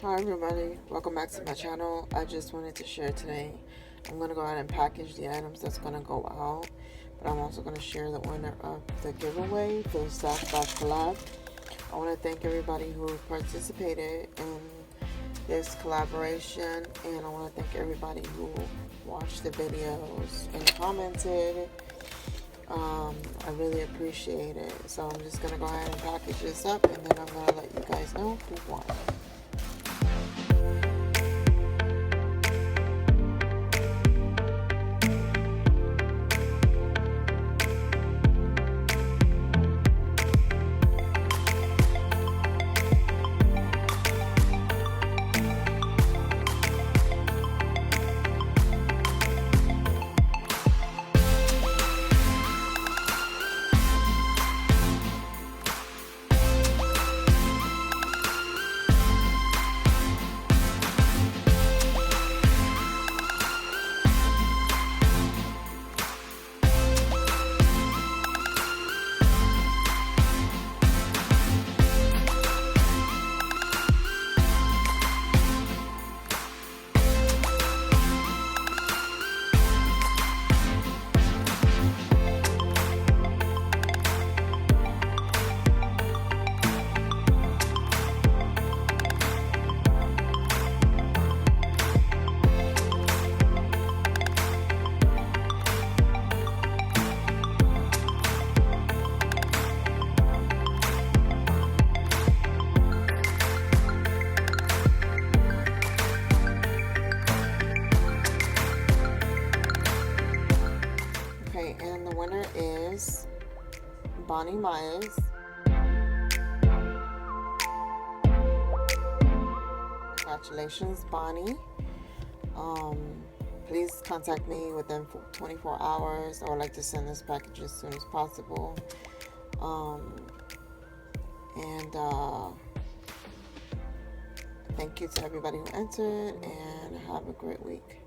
Hi everybody, welcome back to my channel. I just wanted to share today. I'm going to go ahead and package the items that's going to go out, but I'm also going to share the winner of the giveaway for the Stashbash Collab. I want to thank everybody who participated in this collaboration, and I want to thank everybody who watched the videos and commented. I really appreciate it. So I'm just going to go ahead and package this up, and then I'm going to let you guys know who won. Okay, and the winner is Bonnie Myers. Congratulations, Bonnie. Please contact me within 24 hours. I would like to send this package as soon as possible. Thank you to everybody who entered, and have a great week.